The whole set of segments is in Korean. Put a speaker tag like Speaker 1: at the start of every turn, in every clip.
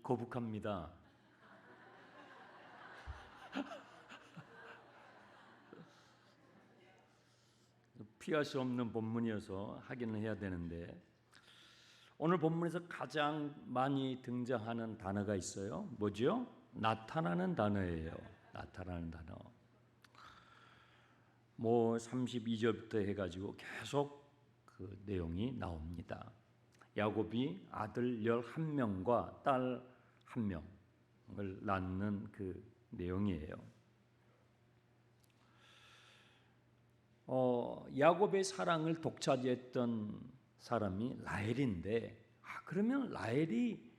Speaker 1: 거북합니다. 피할 수 없는 본문이어서 하기는 해야 되는데 오늘 본문에서 가장 많이 등장하는 단어가 있어요. 뭐죠? 나타나는 단어예요. 나타나는 단어. 32절부터 해가지고 계속 그 내용이 나옵니다. 야곱이 아들 11명과 딸 1명을 낳는 그 내용이에요. 야곱의 사랑을 독차지했던 사람이 라헬인데 그러면 라헬이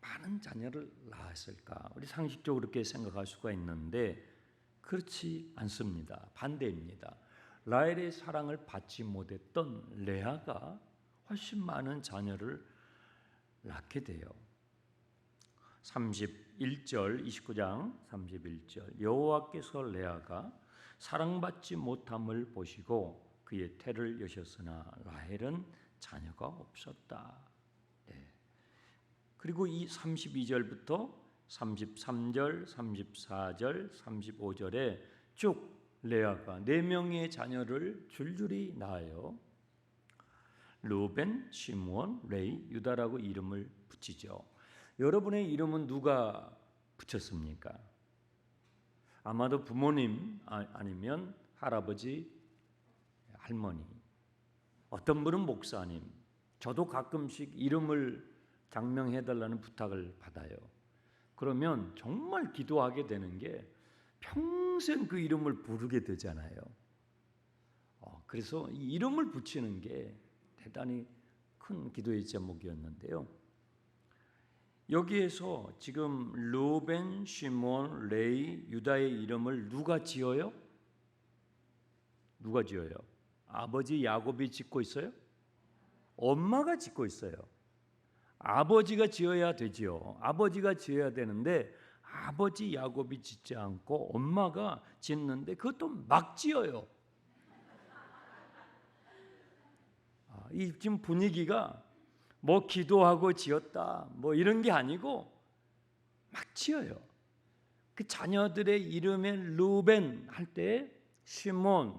Speaker 1: 많은 자녀를 낳았을까? 우리 상식적으로 그렇게 생각할 수가 있는데 그렇지 않습니다. 반대입니다. 라헬의 사랑을 받지 못했던 레아가 훨씬 많은 자녀를 낳게 돼요. 31절 29장 31절 여호와께서 레아가 사랑받지 못함을 보시고 그의 태를 여셨으나 라헬은 자녀가 없었다. 네. 그리고 이 32절부터 33절, 34절, 35절에 쭉 레아가 4명의 자녀를 줄줄이 낳아요. 루벤, 시므온, 레위, 유다라고 이름을 붙이죠. 여러분의 이름은 누가 붙였습니까? 아마도 부모님 아니면 할아버지, 할머니, 어떤 분은 목사님. 저도 가끔씩 이름을 장명해달라는 부탁을 받아요. 그러면 정말 기도하게 되는 게 평생 그 이름을 부르게 되잖아요. 그래서 이 이름을 붙이는 게 대단히 큰 기도의 제목이었는데요. 여기에서 지금 루벤, 시몬, 레위, 유다의 이름을 누가 지어요? 누가 지어요? 아버지 야곱이 짓고 있어요? 엄마가 짓고 있어요. 아버지가 지어야 되지요. 아버지가 지어야 되는데 아버지 야곱이 짓지 않고 엄마가 짓는데 그것도 막 지어요. 이 지금 분위기가 뭐 기도하고 지었다 뭐 이런 게 아니고 막 지어요. 그 자녀들의 이름에 루벤 할 때 시몬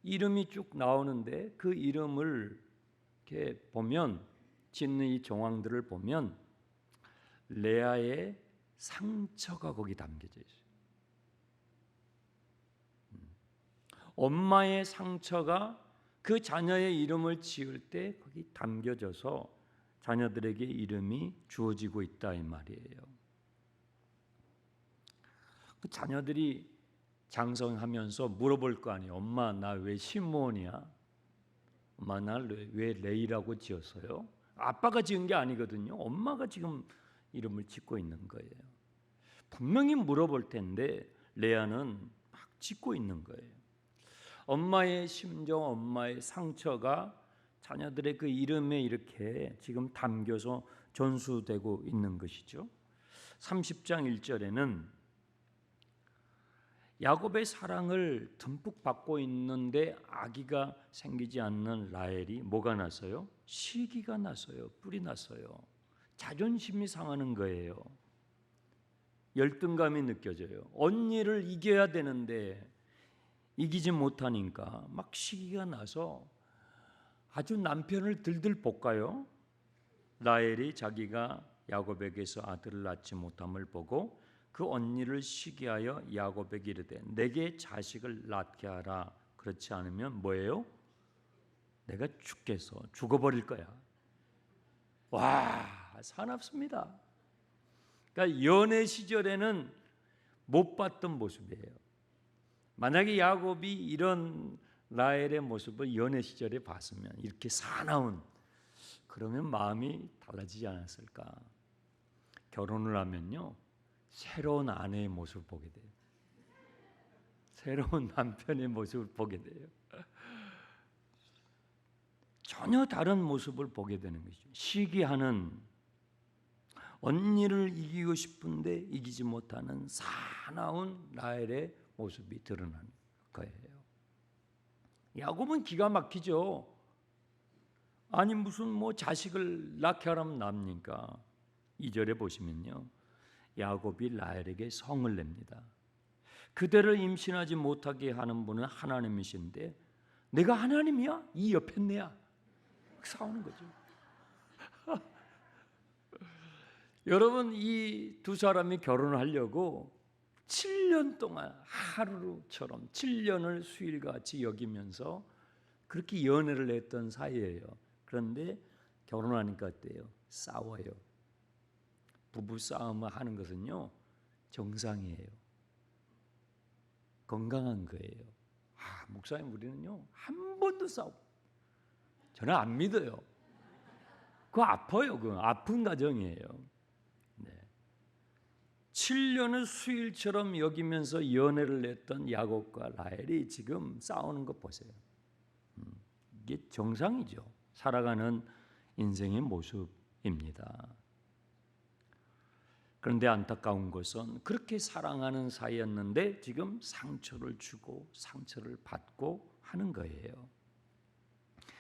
Speaker 1: 이름이 쭉 나오는데 그 이름을 이렇게 보면 짓는 이 정황들을 보면 레아의 상처가 거기 담겨져 있어요. 엄마의 상처가 그 자녀의 이름을 지을 때 거기 담겨져서 자녀들에게 이름이 주어지고 있다 이 말이에요. 그 자녀들이 장성하면서 물어볼 거 아니에요. 엄마 나 왜 시므온이야? 엄마 나 왜 레이라고 지었어요? 아빠가 지은 게 아니거든요. 엄마가 지금 이름을 짓고 있는 거예요. 분명히 물어볼 텐데 레아는 막 짓고 있는 거예요. 엄마의 심정, 엄마의 상처가 자녀들의 그 이름에 이렇게 지금 담겨서 전수되고 있는 것이죠. 30장 1절에는 야곱의 사랑을 듬뿍 받고 있는데 아기가 생기지 않는 라헬이 뭐가 났어요? 시기가 났어요. 뿔이 났어요. 자존심이 상하는 거예요. 열등감이 느껴져요. 언니를 이겨야 되는데 이기지 못하니까 막 시기가 나서 아주 남편을 들들 볶아요. 라헬이 자기가 야곱에게서 아들을 낳지 못함을 보고 그 언니를 시기하여 야곱에게 이르되 내게 자식을 낳게 하라. 그렇지 않으면 뭐예요? 내가 죽어버릴 거야. 와, 사납습니다. 그러니까 연애 시절에는 못 봤던 모습이에요. 만약에 야곱이 이런 라헬의 모습을 연애 시절에 봤으면 이렇게 사나운 그러면 마음이 달라지지 않았을까? 결혼을 하면요 새로운 아내의 모습을 보게 돼요. 새로운 남편의 모습을 보게 돼요. 전혀 다른 모습을 보게 되는 것이죠. 시기하는 언니를 이기고 싶은데 이기지 못하는 사나운 라헬의 모습이 드러나는 거예요. 야곱은 기가 막히죠. 아니 무슨 자식을 낳게 하라면 납니까? 2절에 보시면요, 야곱이 라헬에게 성을 냅니다. 그대를 임신하지 못하게 하는 분은 하나님이신데 내가 하나님이야? 이 옆에 내야 싸우는 거죠. 여러분, 이 두 사람이 결혼을 하려고 7년 동안 하루처럼 7년을 수일같이 여기면서 그렇게 연애를 했던 사이예요. 그런데 결혼하니까 어때요? 싸워요. 부부 싸움을 하는 것은요, 정상이에요. 건강한 거예요. 목사님, 우리는요 한 번도 싸우고, 저는 안 믿어요. 그거 아파요. 그거 아픈 가정이에요. 7년을 수일처럼 여기면서 연애를 했던 야곱과 라헬이 지금 싸우는 것 보세요. 이게 정상이죠. 살아가는 인생의 모습입니다. 그런데 안타까운 것은 그렇게 사랑하는 사이였는데 지금 상처를 주고 상처를 받고 하는 거예요.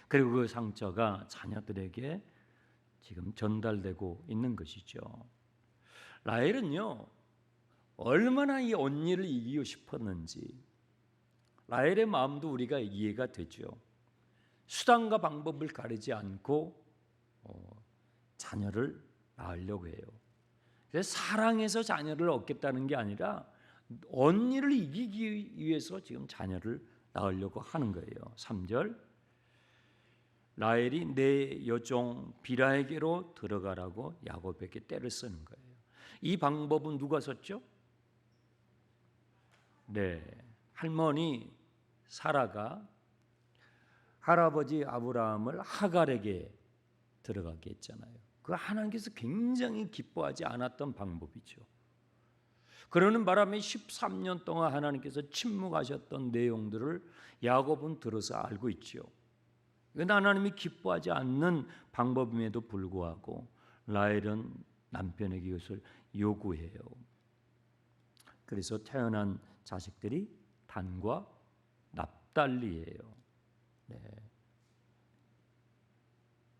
Speaker 1: 그리고 그 상처가 자녀들에게 지금 전달되고 있는 것이죠. 라헬은요, 얼마나 이 언니를 이기고 싶었는지 라헬의 마음도 우리가 이해가 되죠. 수단과 방법을 가리지 않고 자녀를 낳으려고 해요. 그래서 사랑해서 자녀를 얻겠다는 게 아니라 언니를 이기기 위해서 지금 자녀를 낳으려고 하는 거예요. 3절, 라헬이 내 여종 비라에게로 들어가라고 야곱에게 떼를 쓰는 거예요. 이 방법은 누가 썼죠? 네, 할머니 사라가 할아버지 아브라함을 하갈에게 들어가게 했잖아요. 그 하나님께서 굉장히 기뻐하지 않았던 방법이죠. 그러는 바람에 13년 동안 하나님께서 침묵하셨던 내용들을 야곱은 들어서 알고 있죠. 그런데 하나님이 기뻐하지 않는 방법임에도 불구하고 라헬은 남편에게 이것을 요구해요. 그래서 태어난 자식들이 단과 납달리예요. 네.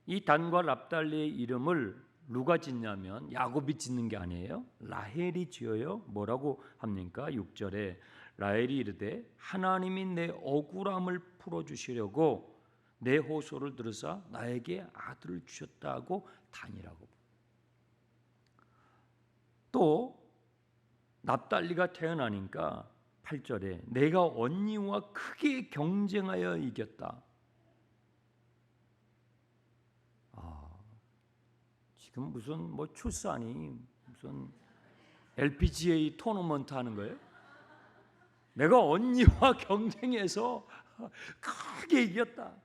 Speaker 1: 이 단과 납달리의 이름을 누가 짓냐면 야곱이 짓는 게 아니에요. 라헬이 지어요. 뭐라고 합니까? 6절에 라헬이 이르되 하나님이 내 억울함을 풀어주시려고 내 호소를 들으사 나에게 아들을 주셨다고 다니라고. 또 납달리가 태어나니까 8절에 내가 언니와 크게 경쟁하여 이겼다. 지금 무슨 출산이 무슨 LPGA 토너먼트 하는 거예요? 내가 언니와 경쟁해서 크게 이겼다.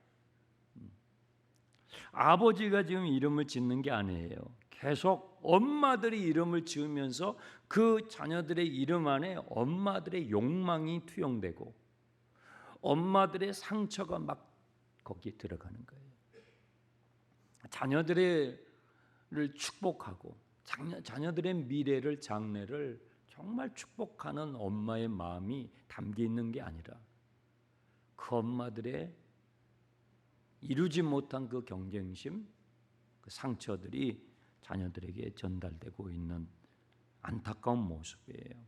Speaker 1: 아버지가 지금 이름을 짓는 게 아니에요. 계속 엄마들이 이름을 지으면서 그 자녀들의 이름 안에 엄마들의 욕망이 투영되고 엄마들의 상처가 막 거기에 들어가는 거예요. 자녀들을 축복하고 자녀들의 미래를 장래를 정말 축복하는 엄마의 마음이 담겨 있는 게 아니라 그 엄마들의 이루지 못한 그 경쟁심, 그 상처들이 자녀들에게 전달되고 있는 안타까운 모습이에요.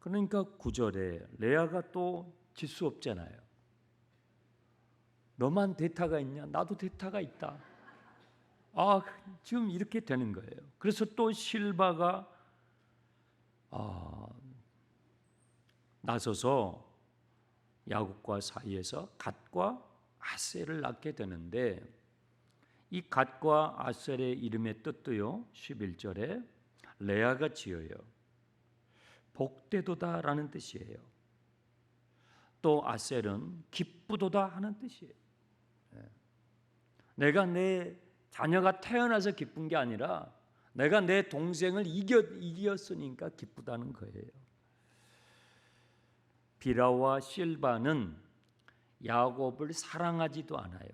Speaker 1: 그러니까 9절에 레아가 또 질 수 없잖아요. 너만 대타가 있냐? 나도 대타가 있다. 지금 이렇게 되는 거예요. 그래서 또 실바가 나서서 야곱과 사이에서 갓과 아셀을 낳게 되는데 이 갓과 아셀의 이름의 뜻도요 11절에 레아가 지어요. 복되도다라는 뜻이에요. 또 아셀은 기쁘도다 하는 뜻이에요. 내가 내 자녀가 태어나서 기쁜 게 아니라 내가 내 동생을 이겼으니까 기쁘다는 거예요. 비라와 실바는 야곱을 사랑하지도 않아요.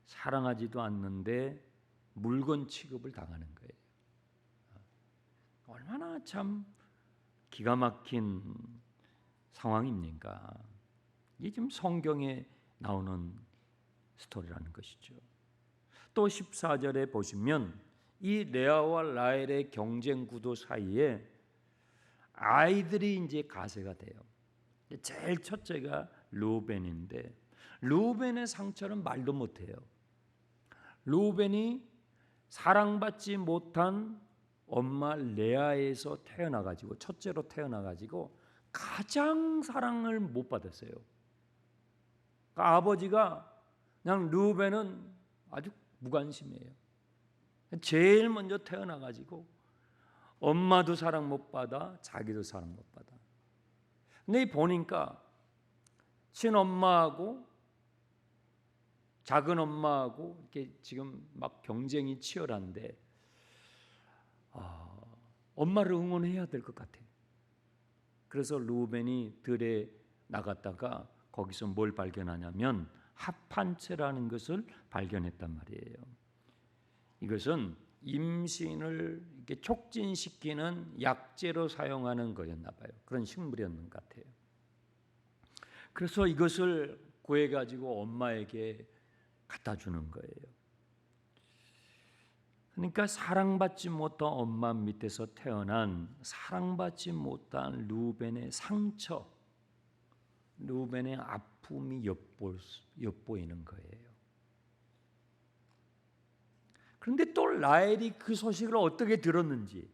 Speaker 1: 사랑하지도 않는데 물건 취급을 당하는 거예요. 얼마나 참 기가 막힌 상황입니까? 이게 지금 성경에 나오는 스토리라는 것이죠. 또 14절에 보시면 이 레아와 라헬의 경쟁 구도 사이에 아이들이 이제 가세가 돼요. 제일 첫째가 르우벤인데 르우벤의 상처는 말도 못해요. 르우벤이 사랑받지 못한 엄마 레아에서 태어나가지고 첫째로 태어나가지고 가장 사랑을 못 받았어요. 그러니까 아버지가 그냥 르우벤은 아주 무관심이에요. 제일 먼저 태어나가지고 엄마도 사랑 못 받아 자기도 사랑 못 받아. 근데 보니까 친엄마하고 작은 엄마하고 이렇게 지금 막 경쟁이 치열한데 엄마를 응원해야 될 것 같아요. 그래서 르우벤이 들에 나갔다가 거기서 뭘 발견하냐면 합한채라는 것을 발견했단 말이에요. 이것은 임신을 이렇게 촉진시키는 약재로 사용하는 거였나 봐요. 그런 식물이었는 것 같아요. 그래서 이것을 구해가지고 엄마에게 갖다 주는 거예요. 그러니까 사랑받지 못한 엄마 밑에서 태어난 사랑받지 못한 르우벤의 상처, 르우벤의 아픔이 엿보이는 거예요. 그런데 또 라헬이 그 소식을 어떻게 들었는지,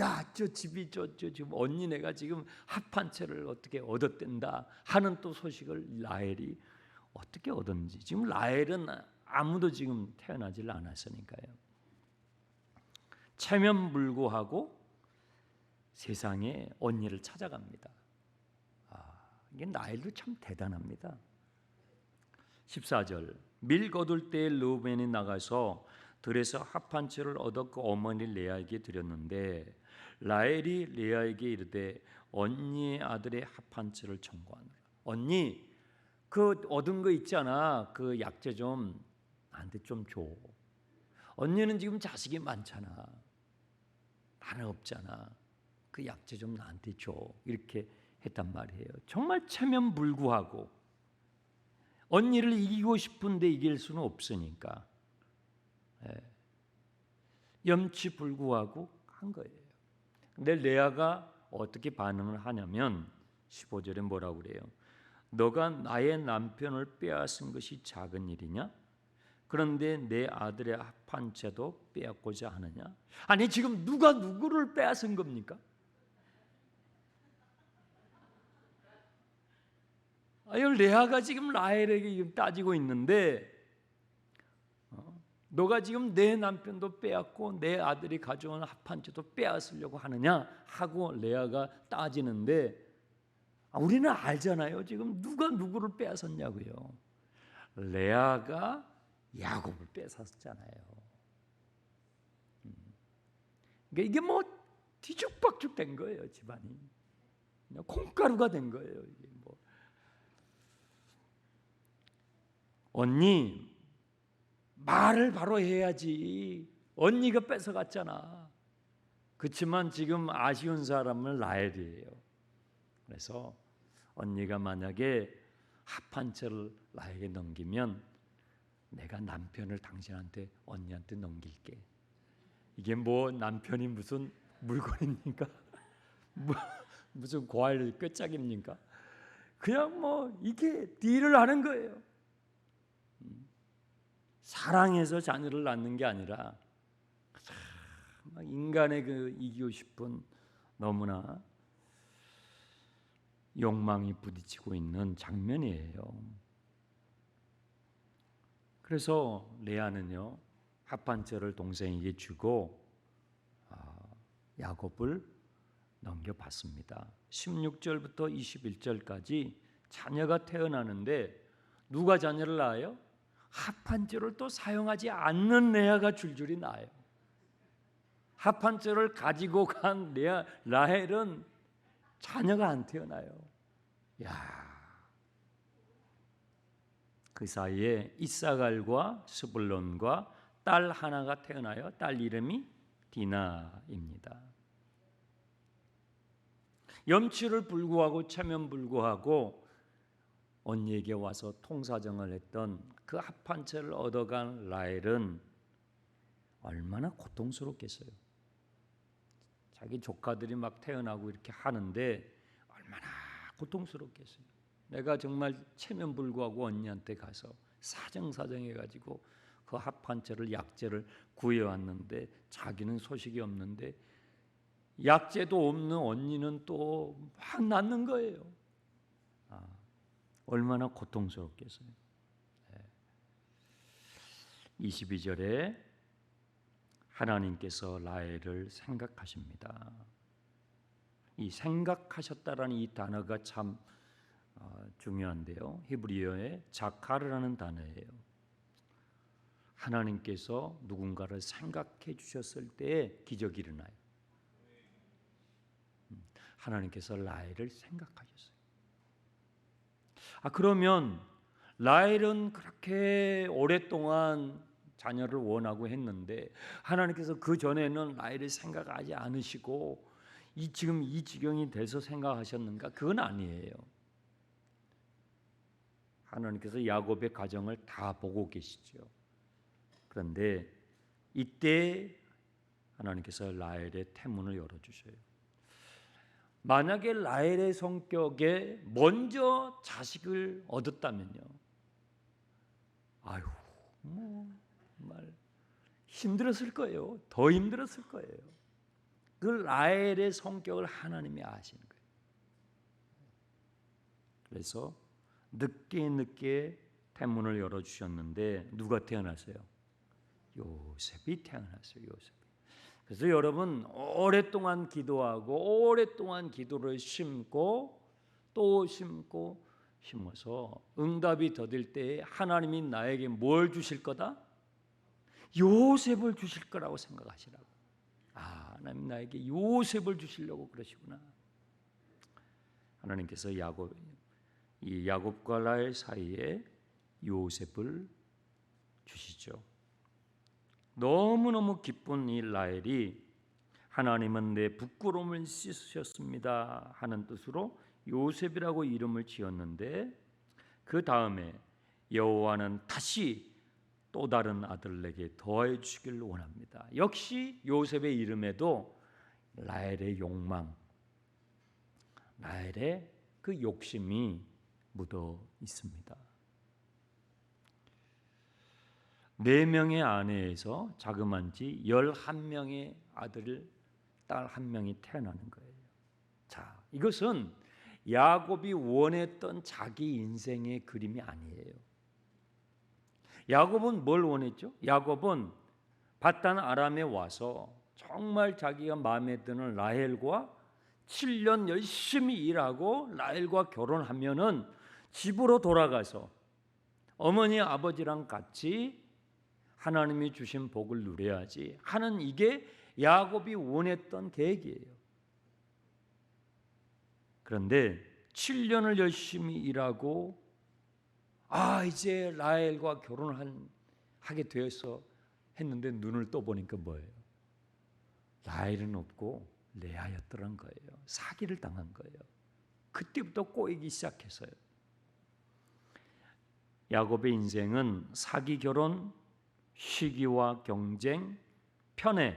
Speaker 1: 야, 저 집이 지금 언니네가 지금 합한 채를 어떻게 얻었댄다 하는 또 소식을 라헬이 어떻게 얻었는지. 지금 라헬은 아무도 지금 태어나질 않았으니까요. 체면불구하고 세상에 언니를 찾아갑니다. 이게 라헬도 참 대단합니다. 14절 밀 거둘 때에 르우벤이 나가서 들에서 합한 채를 얻어 그 어머니 레아에게 드렸는데 라헬이 레아에게 이르되 언니의 아들의 합한 채를 청구하노라. 언니 그 얻은 거 있잖아. 그 약재 좀 나한테 좀 줘. 언니는 지금 자식이 많잖아. 나는 없잖아. 그 약재 좀 나한테 줘. 이렇게 했단 말이에요. 정말 체면불구하고 언니를 이기고 싶은데 이길 수는 없으니까 염치불구하고 한 거예요. 근데 레아가 어떻게 반응을 하냐면 15절에 뭐라고 그래요? 너가 나의 남편을 빼앗은 것이 작은 일이냐? 그런데 내 아들의 합한 채도 빼앗고자 하느냐? 아니 지금 누가 누구를 빼앗은 겁니까? 레아가 지금 라헬에게 따지고 있는데 너가 지금 내 남편도 빼앗고 내 아들이 가져온 합한 채도 빼앗으려고 하느냐 하고 레아가 따지는데 우리는 알잖아요. 지금 누가 누구를 빼앗았냐고요. 레아가 야곱을 뺏었잖아요. 그러니까 이게 뭐 뒤죽박죽 된 거예요. 집안이 콩가루가 된 거예요. 이게 뭐 언니 말을 바로 해야지. 언니가 뺏어갔잖아. 그렇지만 지금 아쉬운 사람은 라헬이에요. 그래서 언니가 만약에 합한 채를 나에게 넘기면 내가 남편을 당신한테 언니한테 넘길게. 이게 뭐 남편이 무슨 물건입니까? 무슨 과일 꿰짝입니까? 그냥 뭐 이게 딜을 하는 거예요. 사랑해서 자녀를 낳는 게 아니라 인간의 그 이기고 싶은 너무나 욕망이 부딪히고 있는 장면이에요. 그래서 레아는요 합한 채를 동생에게 주고 야곱을 넘겨받습니다. 16절부터 21절까지 자녀가 태어나는데 누가 자녀를 낳아요? 합한 채를 또 사용하지 않는 레아가 줄줄이 낳아요. 합한 채를 가지고 간 라헬은 자녀가 안 태어나요. 그 사이에 이사갈과 스불론과 딸 하나가 태어나요. 딸 이름이 디나입니다. 염치를 불구하고 체면 불구하고 언니에게 와서 통사정을 했던 그 합한 채를 얻어간 라헬은 얼마나 고통스럽겠어요. 자기 조카들이 막 태어나고 이렇게 하는데 얼마나 고통스럽겠어요. 내가 정말 체면불구하고 언니한테 가서 사정사정해가지고 그 합한 채를 약재를 구해왔는데 자기는 소식이 없는데 약재도 없는 언니는 또 막 낳는 거예요. 얼마나 고통스럽겠어요. 22절에 하나님께서 라헬을 생각하십니다. 이 생각하셨다라는 이 단어가 참 중요한데요. 히브리어의 자카르라는 단어예요. 하나님께서 누군가를 생각해 주셨을 때 기적이 일어나요. 하나님께서 라헬을 생각하셨어요. 그러면 라헬은 그렇게 오랫동안 자녀를 원하고 했는데 하나님께서 그 전에는 라헬을 생각하지 않으시고 지금 이 지경이 돼서 생각하셨는가? 그건 아니에요. 하나님께서 야곱의 가정을 다 보고 계시죠. 그런데 이때 하나님께서 라헬의 태문을 열어주셔요. 만약에 라헬의 성격에 먼저 자식을 얻었다면요, 정말 힘들었을 거예요. 더 힘들었을 거예요. 그 라헬의 성격을 하나님이 아시는 거예요. 그래서 늦게 태문을 열어주셨는데 누가 태어났어요? 요셉이 태어났어요. 요셉. 그래서 여러분 오랫동안 기도하고 오랫동안 기도를 심고 또 심고 심어서 응답이 더딜 때에 하나님이 나에게 뭘 주실 거다? 요셉을 주실 거라고 생각하시라고. 하나님 나에게 요셉을 주시려고 그러시구나. 하나님께서 이 야곱과 라헬 사이에 요셉을 주시죠. 너무너무 기쁜 이 라헬이 하나님은 내 부끄러움을 씻으셨습니다 하는 뜻으로 요셉이라고 이름을 지었는데 그 다음에 여호와는 다시 또 다른 아들에게 더해 주시길 원합니다. 역시 요셉의 이름에도 라헬의 욕망, 라헬의 그 욕심이 묻어 있습니다. 4명의 아내에서 자그만 지 11명의 아들, 딸 1명이 태어나는 거예요. 자, 이것은 야곱이 원했던 자기 인생의 그림이 아니에요. 야곱은 뭘 원했죠? 야곱은 바단 아람에 와서 정말 자기가 마음에 드는 라헬과 7년 열심히 일하고 라헬과 결혼하면은 집으로 돌아가서 어머니 아버지랑 같이 하나님이 주신 복을 누려야지 하는 이게 야곱이 원했던 계획이에요. 그런데 7년을 열심히 일하고 이제 라헬과 결혼하게 되어서 했는데 눈을 떠보니까 뭐예요? 라헬은 없고 레아였더란 거예요. 사기를 당한 거예요. 그때부터 꼬이기 시작했어요. 야곱의 인생은 사기 결혼, 시기와 경쟁, 편애,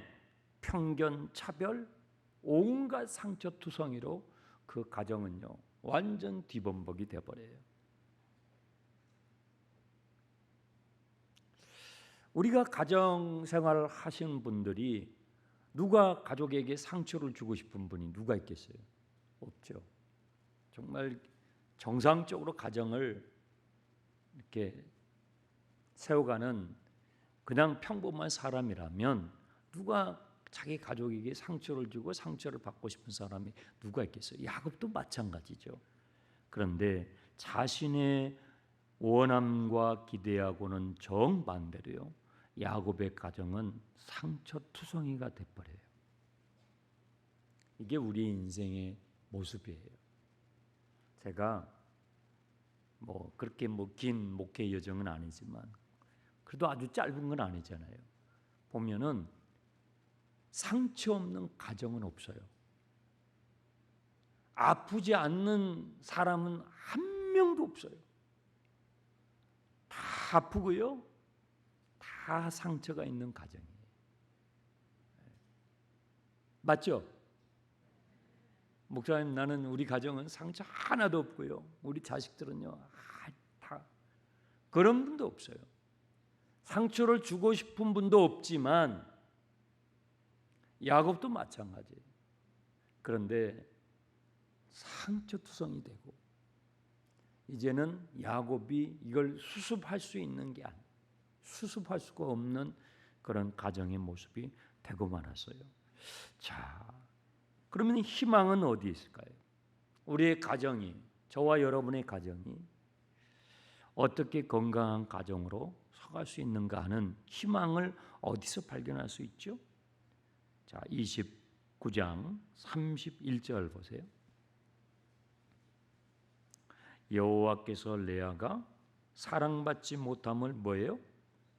Speaker 1: 편견, 차별, 온갖 상처투성이로 그 가정은요 완전 뒤범벅이 돼버려요. 우리가 가정생활을 하시는 분들이 누가 가족에게 상처를 주고 싶은 분이 누가 있겠어요? 없죠. 정말 정상적으로 가정을 이렇게 세워가는 그냥 평범한 사람이라면 누가 자기 가족에게 상처를 주고 상처를 받고 싶은 사람이 누가 있겠어요? 야곱도 마찬가지죠. 그런데 자신의 원함과 기대하고는 정반대로요. 야곱의 가정은 상처투성이가 돼버려요. 이게 우리 인생의 모습이에요. 제가 그렇게 긴 목회 여정은 아니지만 그래도 아주 짧은 건 아니잖아요. 보면은 상처 없는 가정은 없어요. 아프지 않는 사람은 한 명도 없어요. 아프고요. 다 상처가 있는 가정이에요. 맞죠? 목사님, 나는 우리 가정은 상처 하나도 없고요. 우리 자식들은요, 다 그런 분도 없어요. 상처를 주고 싶은 분도 없지만 야곱도 마찬가지예요. 그런데 상처투성이 되고 이제는 야곱이 이걸 수습할 수 있는 게 아니에요. 수습할 수가 없는 그런 가정의 모습이 되고 말았어요. 자, 그러면 희망은 어디에 있을까요? 우리의 가정이, 저와 여러분의 가정이 어떻게 건강한 가정으로 서갈 수 있는가 하는 희망을 어디서 발견할 수 있죠? 자, 29장 31절 보세요. 여호와께서 레아가 사랑받지 못함을 뭐예요?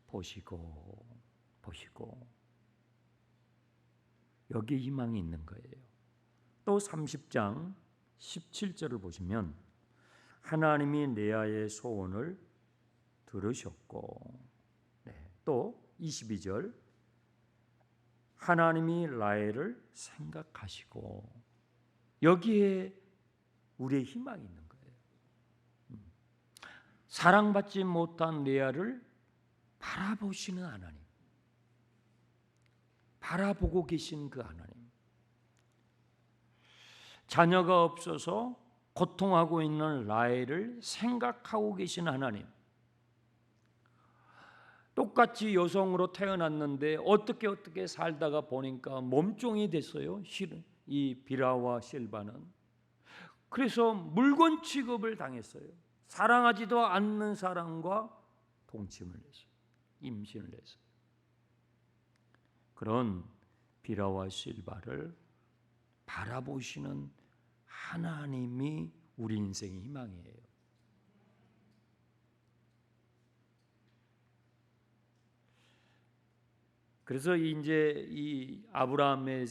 Speaker 1: 보시고 여기에 희망이 있는 거예요. 또 30장 17절을 보시면 하나님이 레아의 소원을 들으셨고, 또 22절 하나님이 라헬을 생각하시고, 여기에 우리의 희망이 있는 거예요. 사랑받지 못한 레아를 바라보시는 하나님, 바라보고 계신 그 하나님, 자녀가 없어서 고통하고 있는 라헬을 생각하고 계신 하나님, 똑같이 여성으로 태어났는데 어떻게 살다가 보니까 몸종이 됐어요. 이 비라와 실바는. 그래서 물건 취급을 당했어요. 사랑하지도 않는 사람과 동침을 했어요. 임신을 했어요. 그런 비라와 실바를 바라보시는 하나님이 우리 인생의 희망이에요. 그래서 이제 이 아브라함의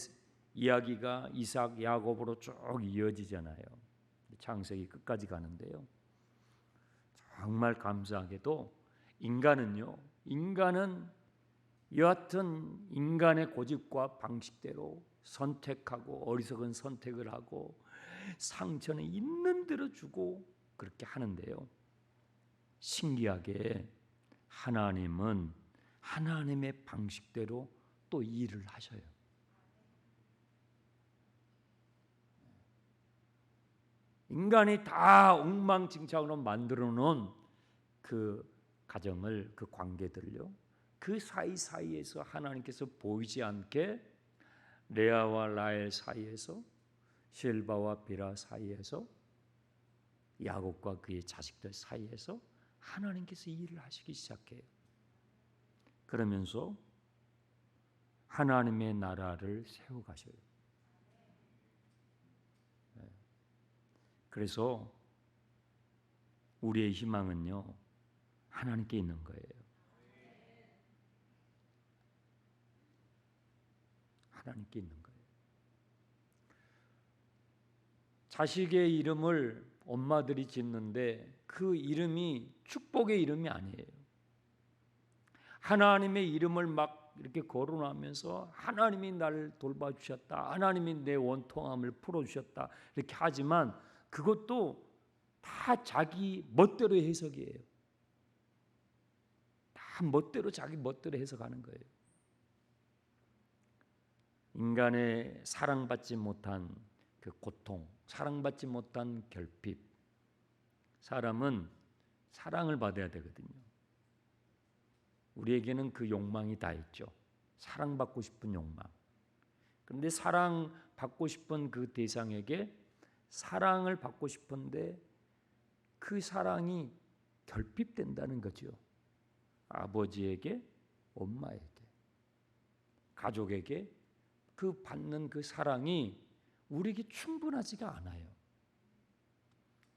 Speaker 1: 이야기가 이삭, 야곱으로 쭉 이어지잖아요. 창세기 끝까지 가는데요. 정말 감사하게도 인간은 여하튼 인간의 고집과 방식대로 선택하고 어리석은 선택을 하고 상처는 있는 대로 주고 그렇게 하는데요. 신기하게 하나님은 하나님의 방식대로 또 일을 하셔요. 인간이 다 엉망진창으로 만들어 놓은 그 가정을, 그 관계들요, 그 사이사이에서 하나님께서 보이지 않게 레아와 라헬 사이에서, 실바와 비라 사이에서, 야곱과 그의 자식들 사이에서 하나님께서 일을 하시기 시작해요. 그러면서 하나님의 나라를 세워가셔요. 그래서 우리의 희망은요, 하나님께 있는 거예요. 하나님께 있는 거예요. 자식의 이름을 엄마들이 짓는데 그 이름이 축복의 이름이 아니에요. 하나님의 이름을 막 이렇게 거론하면서 하나님이 나를 돌봐주셨다, 하나님이 내 원통함을 풀어주셨다 이렇게 하지만 그것도 다 자기 멋대로 해석이에요. 다 멋대로, 자기 멋대로 해석하는 거예요. 인간의 사랑받지 못한 그 고통, 사랑받지 못한 결핍, 사람은 사랑을 받아야 되거든요. 우리에게는 그 욕망이 다 있죠. 사랑받고 싶은 욕망. 그런데 사랑받고 싶은 그 대상에게 사랑을 받고 싶은데 그 사랑이 결핍된다는 거죠. 아버지에게, 엄마에게, 가족에게 그 받는 그 사랑이 우리에게 충분하지가 않아요.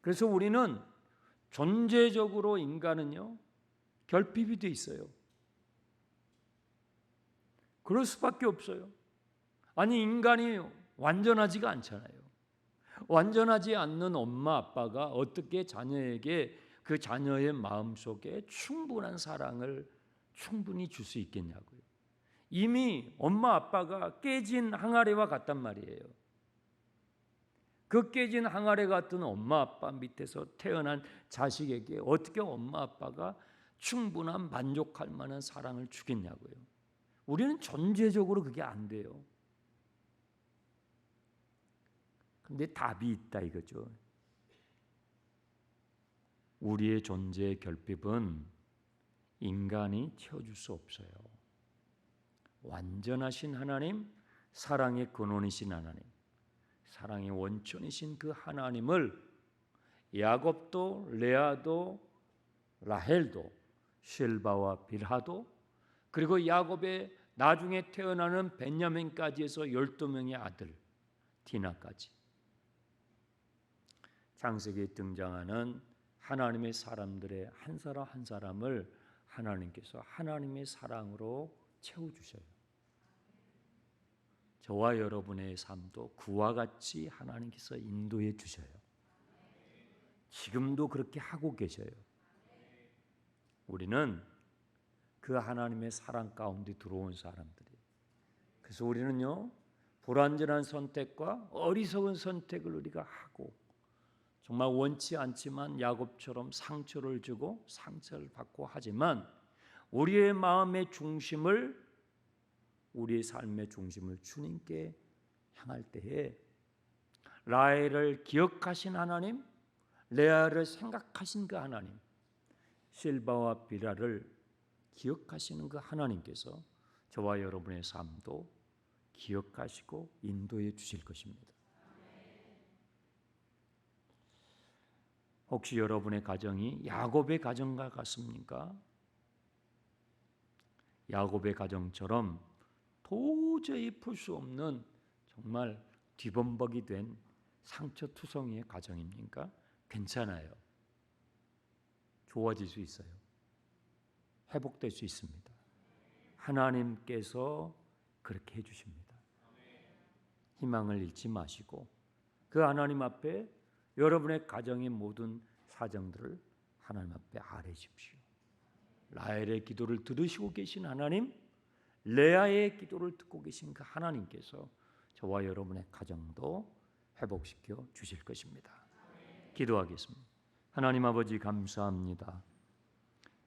Speaker 1: 그래서 우리는 존재적으로 인간은요, 결핍이 돼 있어요. 그럴 수밖에 없어요. 아니, 인간이 완전하지가 않잖아요. 완전하지 않는 엄마 아빠가 어떻게 자녀에게 그 자녀의 마음속에 충분한 사랑을 충분히 줄 수 있겠냐고요. 이미 엄마 아빠가 깨진 항아리와 같단 말이에요. 그 깨진 항아리 같은 엄마 아빠 밑에서 태어난 자식에게 어떻게 엄마 아빠가 충분한 만족할 만한 사랑을 주겠냐고요. 우리는 존재적으로 그게 안 돼요. 근데 답이 있다 이거죠. 우리의 존재의 결핍은 인간이 채워줄 수 없어요. 완전하신 하나님, 사랑의 근원이신 하나님, 사랑의 원천이신 그 하나님을 야곱도 레아도 라헬도 실바와 빌하도 그리고 야곱의 나중에 태어나는 베냐민까지 해서 12명의 아들 디나까지 창세기에 등장하는 하나님의 사람들의 한 사람 한 사람을 하나님께서 하나님의 사랑으로 채워주셔요. 저와 여러분의 삶도 그와 같이 하나님께서 인도해 주셔요. 지금도 그렇게 하고 계셔요. 우리는 그 하나님의 사랑 가운데 들어온 사람들이에요. 그래서 우리는요, 불완전한 선택과 어리석은 선택을 우리가 하고 정말 원치 않지만 야곱처럼 상처를 주고 상처를 받고 하지만 우리의 마음의 중심을 우리의 삶의 중심을 주님께 향할 때에 라헬을 기억하신 하나님, 레아를 생각하신 그 하나님, 실바와 비라를 기억하시는 그 하나님께서 저와 여러분의 삶도 기억하시고 인도해 주실 것입니다. 혹시 여러분의 가정이 야곱의 가정과 같습니까? 야곱의 가정처럼 도저히 풀 수 없는 정말 뒤범벅이 된 상처투성이의 가정입니까? 괜찮아요. 좋아질 수 있어요. 회복될 수 있습니다. 하나님께서 그렇게 해주십니다. 희망을 잃지 마시고 그 하나님 앞에 여러분의 가정의 모든 사정들을 하나님 앞에 아뢰십시오. 라헬의 기도를 들으시고 계신 하나님, 레아의 기도를 듣고 계신 그 하나님께서 저와 여러분의 가정도 회복시켜 주실 것입니다. 기도하겠습니다. 하나님 아버지 감사합니다.